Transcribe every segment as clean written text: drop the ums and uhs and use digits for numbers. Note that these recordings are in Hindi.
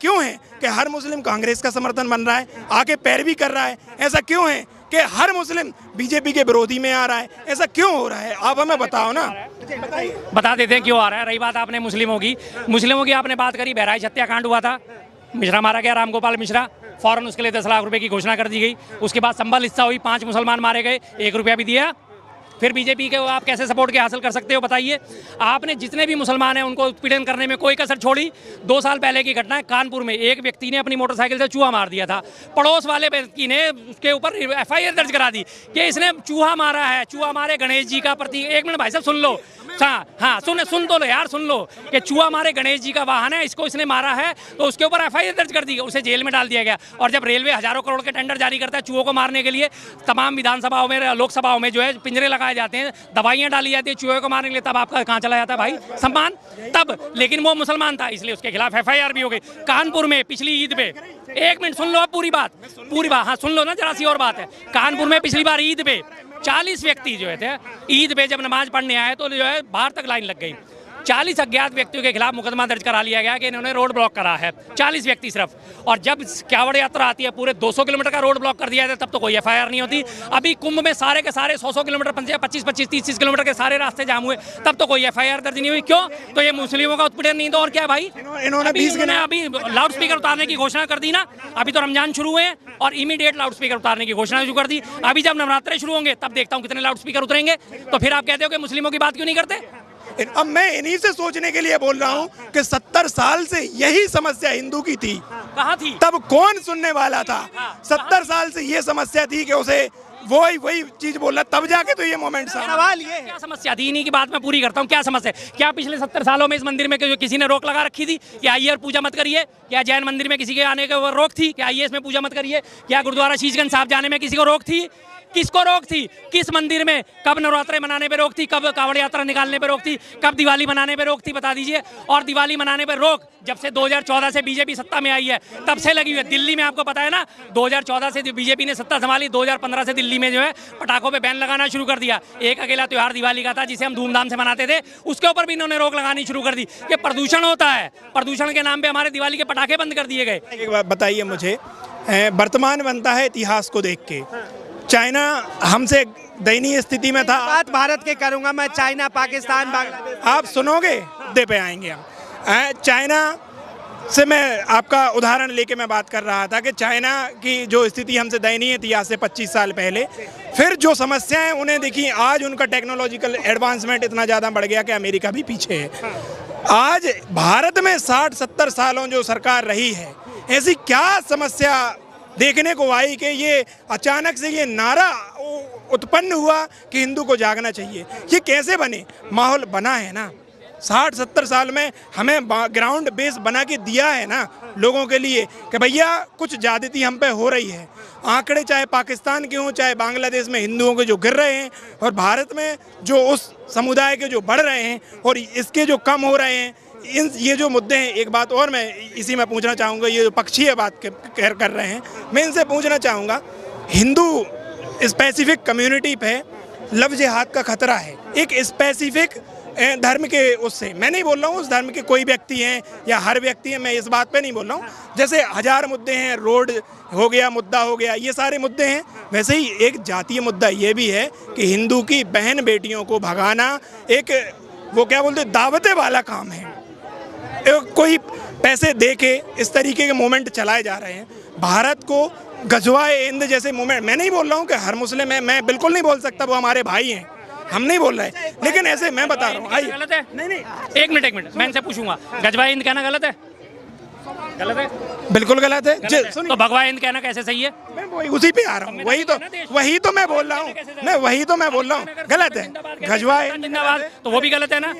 क्यों है कि हर मुस्लिम कांग्रेस का समर्थन बन रहा है, आके पैरवी कर रहा है? ऐसा क्यों है कि हर मुस्लिम बीजेपी के विरोधी में आ रहा है? ऐसा क्यों हो रहा है? आप हमें बताओ ना। बता देते हैं क्यों आ रहा है। रही बात आपने मुस्लिमों की आपने बात करी, बहराइच हत्याकांड हुआ था, मिश्रा मारा गया, रामगोपाल मिश्रा, फौरन उसके लिए 10 लाख रुपए की घोषणा कर दी गई। उसके बाद संभल हिस्सा हुई, 5 मुसलमान मारे गए, 1 रुपया भी दिया। फिर बीजेपी के आप कैसे सपोर्ट के हासिल कर सकते हो बताइए? आपने जितने भी मुसलमान हैं उनको उत्पीड़न करने में कोई कसर छोड़ी। 2 साल पहले की घटना है, कानपुर में एक व्यक्ति ने अपनी मोटरसाइकिल से चूहा मार दिया था। पड़ोस वाले व्यक्ति ने उसके ऊपर FIR दर्ज करा दी कि इसने चूहा मारा है, चूहा मारे गणेश जी का प्रतीक। 1 मिनट भाई साहब सुन लो, हाँ सुन तो लो यार, सुन लो कि चूहा मारे गणेश जी का वाहन है, इसको इसने मारा है, तो उसके ऊपर FIR दर्ज कर दी, उसे जेल में डाल दिया गया। और जब रेलवे हजारों करोड़ के टेंडर जारी करता है चूहों को मारने के लिए, तमाम विधानसभाओं में, लोकसभाओं में जो है पिंजरे लगाए जाते हैं, दवाइयां डाली जाती है चूहे को मारने के लिए, तब आपका कहाँ चला जाता है भाई सम्मान? तब लेकिन वो मुसलमान था इसलिए उसके खिलाफ FIR भी हो गई। कानपुर में पिछली ईद पे, 1 मिनट सुन लो, अब पूरी बात, हाँ सुन लो ना, जरा सी और बात है। कानपुर में पिछली बार ईद पे 40 व्यक्ति जो थे ईद पे जब नमाज पढ़ने आए तो जो है बाहर तक लाइन लग गई। 40 अज्ञात व्यक्तियों के खिलाफ मुकदमा दर्ज करा लिया गया कि इन्होंने रोड ब्लॉक करा है, 40 व्यक्ति सिर्फ। और जब कांवड़ यात्रा आती है, पूरे 200 किलोमीटर का रोड ब्लॉक कर दिया जाता है, तब तो कोई FIR नहीं होती। अभी कुंभ में सारे के सारे 100 किलोमीटर, 25, 30 किलोमीटर के सारे रास्ते जाम हुए, तब तो कोई FIR दर्ज नहीं हुई। क्यों? तो ये मुस्लिमों का उत्पीड़न नहीं, तो और क्या भाई? इन्होंने अभी लाउड स्पीकर उतारने की घोषणा कर दी ना, अभी तो रमजान शुरू हुए हैं और इमीडिएट लाउड स्पीकर उतारने की घोषणा शुरू कर दी। अभी जब नवरात्रे शुरू होंगे तब देखता हूँ कितने लाउड स्पीकर उतरेंगे। तो फिर आप कहते हो कि मुस्लिमों की बात क्यों नहीं करते? अब मैं इन्हीं से सोचने के लिए बोल रहा हूँ कि 70 साल से यही समस्या हिंदू की थी। कहाँ थी? तब कौन सुनने वाला था? 70 साल से ये समस्या थी कि उसे वही चीज बोलना, तब जाके तो ये मोमेंट सवाल ये क्या समस्या थी? इन्हीं की बात मैं पूरी करता हूँ। क्या समस्या? क्या पिछले 70 सालों में इस मंदिर में किसी ने रोक लगा रखी थी कि आइए और पूजा मत करिए? क्या जैन मंदिर में किसी के आने के रोक थी कि आइए इसमें पूजा मत करिए? क्या गुरुद्वारा शीशगंज साहब जाने में किसी को रोक थी? किसको रोक थी? किस मंदिर में कब नवरात्रे मनाने पे रोक थी? कब कांवड़ यात्रा निकालने पे रोक थी? कब दिवाली मनाने पे रोक थी? बता दीजिए। और दिवाली मनाने पे रोक जब से 2014 से बीजेपी सत्ता में आई है तब से लगी हुई है। दिल्ली में आपको पता है ना, 2014 से बीजेपी ने सत्ता संभाली, 2015 से दिल्ली में जो है पटाखों पे बैन लगाना शुरू कर दिया। एक अकेला त्योहार दिवाली का था जिसे हम धूमधाम से मनाते थे, उसके ऊपर भी इन्होंने रोक लगानी शुरू कर दी कि प्रदूषण होता है, प्रदूषण के नाम पे हमारे दिवाली के पटाखे बंद कर दिए गए। एक बात बताइए मुझे, वर्तमान बनता है इतिहास को देख के। चाइना हमसे दयनीय स्थिति में था। बात भारत के करूंगा मैं, चाइना, पाकिस्तान, बांग्लादेश। आप सुनोगे? दे पे आएंगे हम। चाइना से मैं आपका उदाहरण लेके मैं बात कर रहा था कि चाइना की जो स्थिति हमसे दयनीय थी आज से 25 साल पहले, फिर जो समस्याएं उन्हें दिखी, आज उनका टेक्नोलॉजिकल एडवांसमेंट इतना ज़्यादा बढ़ गया कि अमेरिका भी पीछे है। आज भारत में 60-70 सालों जो सरकार रही है, ऐसी क्या समस्या देखने को आई कि ये अचानक से ये नारा उत्पन्न हुआ कि हिंदू को जागना चाहिए? ये कैसे बने? माहौल बना है ना, 60-70 साल में हमें ग्राउंड बेस बना के दिया है ना लोगों के लिए कि भैया कुछ ज्यादती हम पे हो रही है। आंकड़े चाहे पाकिस्तान के हों चाहे बांग्लादेश में हिंदुओं के जो गिर रहे हैं और भारत में जो उस समुदाय के जो बढ़ रहे हैं और इसके जो कम हो रहे हैं, ये जो मुद्दे हैं। एक बात और मैं इसी में पूछना चाहूँगा, ये जो पक्षीय बात कर रहे हैं, मैं इनसे पूछना चाहूँगा, हिंदू स्पेसिफिक कम्युनिटी पे लव जिहाद का खतरा है, एक स्पेसिफिक धर्म के उससे। मैं नहीं बोल रहा हूँ उस धर्म के कोई व्यक्ति हैं या हर व्यक्ति है, मैं इस बात पे नहीं बोल रहा हूँ। जैसे 1000 मुद्दे हैं, रोड हो गया, मुद्दा हो गया, ये सारे मुद्दे हैं, वैसे ही एक जातीय मुद्दा ये भी है कि हिंदू की बहन बेटियों को भगाना एक वो क्या बोलते दावते वाला काम है। कोई पैसे दे के इस तरीके के मोमेंट चलाए जा रहे हैं। भारत को गजवाए हिंद जैसे मोमेंट, मैं नहीं बोल रहा हूँ कि हर मुस्लिम है, मैं बिल्कुल नहीं बोल सकता, वो हमारे भाई हैं, हम नहीं बोल रहे, लेकिन ऐसे मैं बता रहा हूँ। गलत है? नहीं, एक मिनट मैं इनसे पूछूंगा, गजवा हिंद कहना गलत है? गलत है, बिल्कुल गलत है। तो भगवा हिंद कहना कैसे सही है? मैं उसी पे आ रहा हूँ, वही तो मैं बोल रहा हूँ, गलत है। गजवा हिंद जिंदाबाद, तो वो भी गलत है ना?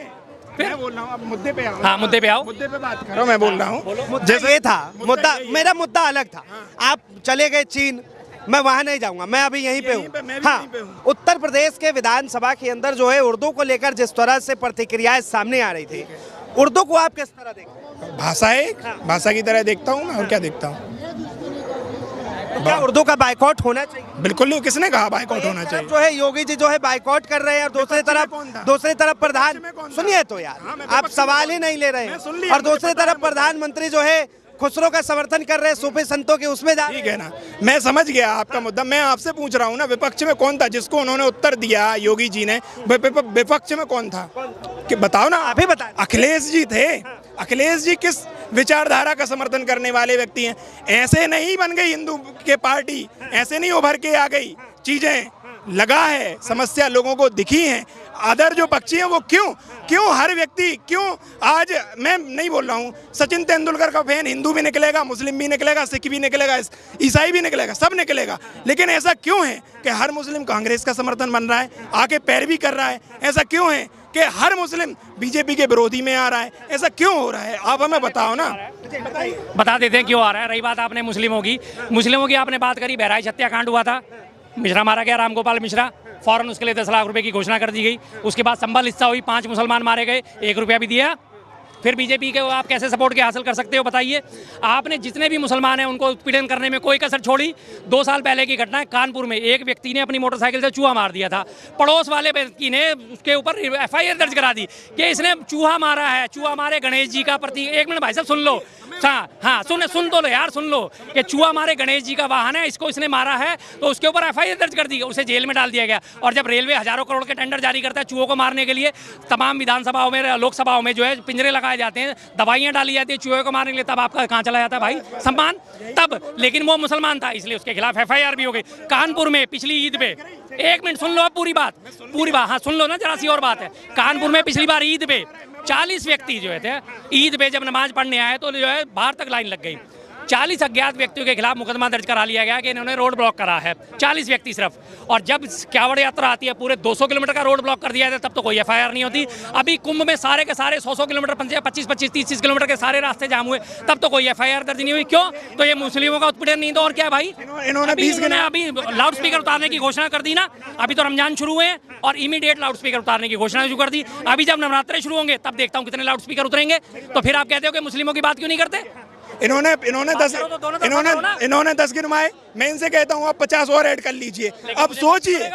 मैं बोल रहा हूँ, अब मुद्दे पे आओ। हाँ, मुद्दे पे आओ, मुद्दे पे बात करो। मैं बोल रहा हूँ जैसे ये था मुद्दा, मेरा मुद्दा अलग था। आप चले गए चीन, मैं वहां नहीं जाऊंगा, मैं अभी यहीं पे हूँ। हाँ, उत्तर प्रदेश के विधानसभा के अंदर जो है उर्दू को लेकर जिस तरह से प्रतिक्रियाएं सामने आ रही थी, उर्दू को आप किस तरह देखते हैं? भाषा है, भाषा की तरह देखता हूँ मैं, और क्या देखता हूँ। तो क्या उर्दू का बाइकआउट होना चाहिए? बिल्कुल नहीं, किसने कहा बाइकआउट होना चाहिए? जो है योगी जी जो है बाइकआउट कर रहे हैं और दूसरी तरफ प्रधान, सुनिए तो यार, आप सवाल ही नहीं ले रहे हैं, और दूसरी तरफ प्रधानमंत्री जो है खुसरो का समर्थन कर रहे हैं, सूफी संतों के उसमें जा रहे ठीक है ना, मैं समझ गया आपका मुद्दा। मैं आपसे पूछ रहा हूँ ना, विपक्ष में कौन था जिसको उन्होंने उत्तर दिया योगी जी ने? विपक्ष में कौन था कि बताओ ना, आप ही बताएं। अखिलेश जी थे। अखिलेश जी किस विचारधारा का समर्थन करने वाले व्यक्ति हैं? ऐसे नहीं बन गई हिंदू के पार्टी, ऐसे नहीं उभर के आ गई चीजें। लगा है, समस्या लोगों को दिखी है। अदर जो पक्षी हैं वो क्यों हर व्यक्ति क्यों? आज मैं नहीं बोल रहा हूँ, सचिन तेंदुलकर का फैन हिंदू भी निकलेगा, मुस्लिम भी निकलेगा, सिख भी निकलेगा, ईसाई भी निकलेगा, सब निकलेगा। लेकिन ऐसा क्यों है कि हर मुस्लिम कांग्रेस का समर्थन बन रहा है, आके पैरवी कर रहा है? ऐसा क्यों है कि हर मुस्लिम बीजेपी के विरोधी में आ रहा है? ऐसा क्यों हो रहा है? आप हमें बताओ ना। बता देते हैं क्यों आ रहा है। रही बात आपने मुस्लिमों की आपने बात करी, बहराइच हत्याकांड हुआ था, मिश्रा मारा गया, राम गोपाल मिश्रा, फौरन उसके लिए 10 लाख रुपए की घोषणा कर दी गई। उसके बाद संभल हिस्सा हुई, 5 मुसलमान मारे गए, 1 रुपया भी दिया। फिर बीजेपी के आप कैसे सपोर्ट के हासिल कर सकते हो बताइए? आपने जितने भी मुसलमान हैं उनको उत्पीड़न करने में कोई कसर छोड़ी। 2 साल पहले की घटना है, कानपुर में एक व्यक्ति ने अपनी मोटरसाइकिल से चूहा मार दिया था। पड़ोस वाले व्यक्ति ने उसके ऊपर FIR दर्ज करा दी कि इसने चूहा मारा है, चूहा मारे गणेश जी का प्रतीक। 1 मिनट भाई साहब सुन लो, हाँ सुन तो लो यार, सुन लो कि चूहा मारे गणेश जी का वाहन है, इसको इसने मारा है, तो उसके ऊपर FIR दर्ज कर दी गई, उसे जेल में डाल दिया गया। और जब रेलवे हजारों करोड़ के टेंडर जारी करता है चूहों को मारने के लिए, तमाम विधानसभाओं में, लोकसभाओं में जो है पिंजरे लगाए जाते हैं, दवाइयां डाली जाती है चूहे को मारने के लिए, तब आपका कहाँ चला जाता है भाई सम्मान? तब लेकिन वो मुसलमान था इसलिए उसके खिलाफ FIR भी हो गई। कानपुर में पिछली ईद पे, 1 मिनट सुन लो अब पूरी बात, हाँ सुन लो ना, जरा सी और बात है। कानपुर में पिछली बार ईद पे 40 व्यक्ति जो थे ईद पे जब नमाज पढ़ने आए तो जो है बाहर तक लाइन लग गई। 40 अज्ञात व्यक्तियों के खिलाफ मुकदमा दर्ज करा लिया गया कि इन्होंने रोड ब्लॉक करा है, 40 व्यक्ति सिर्फ। और जब कांवड़ यात्रा आती है पूरे 200 किलोमीटर का रोड ब्लॉक कर दिया जाता है, तब तो कोई FIR नहीं होती। अभी कुंभ में सारे के सारे 100 किलोमीटर, 25, 30 किलोमीटर के सारे रास्ते जाम हुए, तब तो कोई FIR दर्ज नहीं हुई। क्यों? तो ये मुस्लिमों का उत्पीड़न नहीं तो और क्या भाई? इन्होंने अभी लाउड स्पीकर उतारने की घोषणा कर दी ना, अभी तो रमजान शुरू हुए हैं और इमीडिएट लाउड स्पीकर उतारने की घोषणा शुरू कर दी। अभी जब नवरात्रे शुरू होंगे तब देखता हूँ कितने लाउड स्पीकर उतरेंगे। तो फिर आप कहते हो कि मुस्लिमों की बात क्यों नहीं करते? इन्होंने 10 गिनवाए, मैं इनसे कहता हूँ आप 50 और ऐड कर लीजिए। अब सोचिए,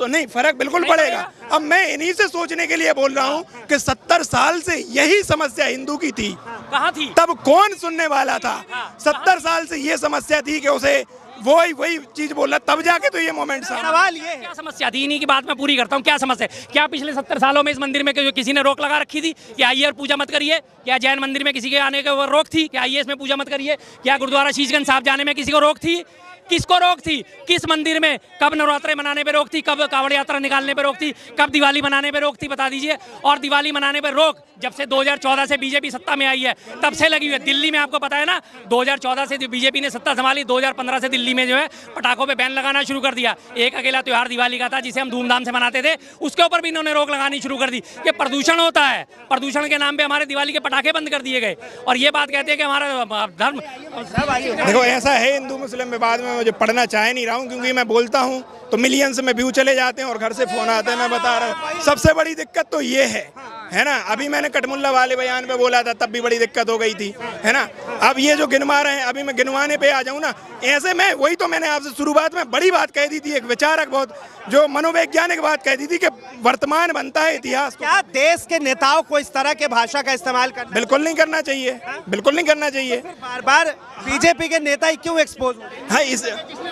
नहीं फर्क बिल्कुल पड़ेगा। अब मैं इन्हीं से सोचने के लिए बोल रहा हूँ कि 70 साल से यही समस्या हिंदू की थी। कहाँ थी? तब कौन सुनने वाला था? 70 साल से ये समस्या थी कि उसे वही चीज बोला, तब जाके तो ये मोमेंट सवाल ये क्या समस्या थी? इन्हीं की बात मैं पूरी करता हूँ। क्या समस्या है? क्या पिछले 70 सालों में इस मंदिर में किसी ने रोक लगा रखी थी कि आइए और पूजा मत करिए? क्या जैन मंदिर में किसी के आने का रोक थी कि आइए इसमें पूजा मत करिए? क्या गुरुद्वारा शीशगंज साहब जाने में किसी को रोक थी? किसको रोक थी? किस मंदिर में कब नवरात्रे मनाने पे रोक थी? कब कावड़ यात्रा निकालने पे रोक थी? कब दिवाली मनाने पे रोक थी? बता दीजिए। और दिवाली मनाने पे रोक जब से 2014 से बीजेपी सत्ता में आई है तब से लगी हुई है। दिल्ली में आपको पता है ना, 2014 से बीजेपी ने सत्ता संभाली, 2015 से दिल्ली में जो है पटाखों पे बैन लगाना शुरू कर दिया। एक अकेला त्योहार दिवाली का था जिसे हम धूमधाम से मनाते थे, उसके ऊपर भी इन्होंने रोक लगानी शुरू कर दी कि प्रदूषण होता है, प्रदूषण के नाम पे हमारे दिवाली के पटाखे बंद कर दिए गए। और ये बात कहते हैं कि हमारा धर्म। देखो ऐसा है, हिंदू मुस्लिम विवाद में मुझे पढ़ना चाह नहीं रहा हूँ क्योंकि मैं बोलता हूँ तो मिलियंस में व्यू चले जाते हैं और घर से फोन आते हैं। मैं बता रहा हूँ सबसे बड़ी दिक्कत तो ये है ना। अभी मैंने कटमुल्ला वाले बयान पे बोला था, तब भी बड़ी दिक्कत हो गई थी, है ना। अब ये जो गिनवा रहे हैं, अभी मैं गिनवाने पे आ जाऊँ ना, ऐसे में वही तो मैंने आपसे शुरुआत में बड़ी बात कह दी थी, एक विचारक बहुत जो मनोवैज्ञानिक बात कह दी थी कि वर्तमान बनता है इतिहास। क्या देश के नेताओं को इस तरह के भाषा का इस्तेमाल करना? बिल्कुल नहीं करना चाहिए, बिल्कुल नहीं करना चाहिए। बार बार बीजेपी के नेता ही क्यों एक्सपोज?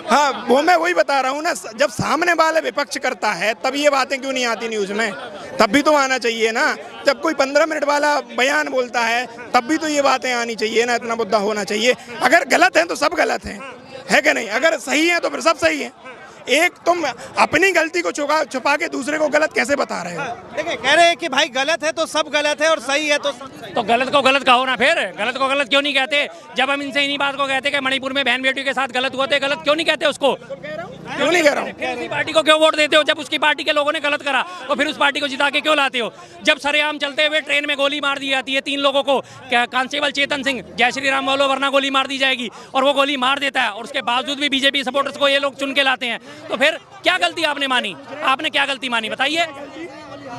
हाँ वो मैं वही बता रहा हूँ ना, जब सामने वाले विपक्ष करता है तब ये बातें क्यों नहीं आती न्यूज में? तब भी तो आना चाहिए ना। जब कोई 15 मिनट वाला बयान बोलता है तब भी तो ये बातें आनी चाहिए ना, इतना मुद्दा होना चाहिए। अगर गलत है तो सब गलत है कि नहीं? अगर सही है तो फिर सब सही है। एक तुम अपनी गलती को छुपा के दूसरे को गलत कैसे बता रहे हो? देखिए कह रहे हैं कि भाई गलत है तो सब गलत है और सही है तो सब सही। तो गलत को गलत कहो ना, फिर गलत को गलत क्यों नहीं कहते? जब हम इनसे इन्हीं बात को कहते कि मणिपुर में बहन बेटियों के साथ गलत हुआ तो गलत क्यों नहीं कहते उसको? क्यों नहीं कह रहा हूँ? उसी पार्टी को क्यों वोट देते हो? जब उसकी पार्टी के लोगों ने गलत करा तो फिर उस पार्टी को जिता के क्यों लाते हो? जब सरेआम चलते हुए ट्रेन में गोली मार दी जाती है 3 लोगों को, कांस्टेबल चेतन सिंह, जय श्री राम बोलो वरना गोली मार दी जाएगी, और वो गोली मार देता है और उसके बावजूद भी बीजेपी सपोर्टर्स को ये लोग चुन के लाते हैं, तो फिर क्या गलती आपने मानी? आपने क्या गलती मानी बताइए?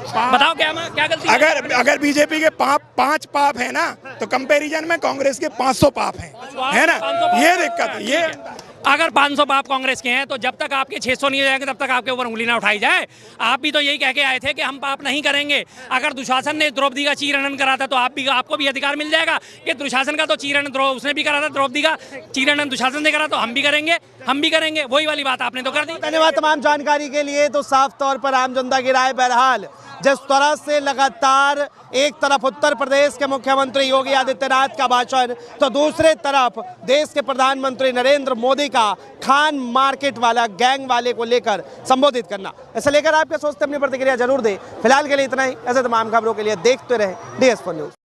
बताओ क्या गलती? अगर बीजेपी के 5 पाप है ना तो कंपैरिजन में कांग्रेस के 500 पाप हैं, है ना। ये दिक्कत है। ये अगर 500 बाप कांग्रेस के हैं तो जब तक आपके 600 नहीं हो जाएंगे तब तक आपके ऊपर उंगली ना उठाई जाए। आप भी तो यही कह के आए थे कि हम पाप नहीं करेंगे। अगर दुशासन ने द्रौपदी का चीरहनन करा था तो आपको भी अधिकार मिल जाएगा कि दुशासन का तो चीरहनन उसने भी करा था, द्रौपदी का चीरहनन दुशासन ने करा तो हम भी करेंगे। वही वाली बात आपने तो कर दी। धन्यवाद तमाम जानकारी के लिए। तो साफ तौर पर आम जनता की राय बहरहाल जिस तरह से लगातार एक तरफ उत्तर प्रदेश के मुख्यमंत्री योगी आदित्यनाथ का भाषण तो दूसरे तरफ देश के प्रधानमंत्री नरेंद्र मोदी का खान मार्केट वाला गैंग वाले को लेकर संबोधित करना, ऐसे लेकर आपके सोचते अपनी प्रतिक्रिया जरूर दें। फिलहाल के लिए इतना ही। ऐसे तमाम खबरों के लिए देखते रहे DS4 न्यूज़।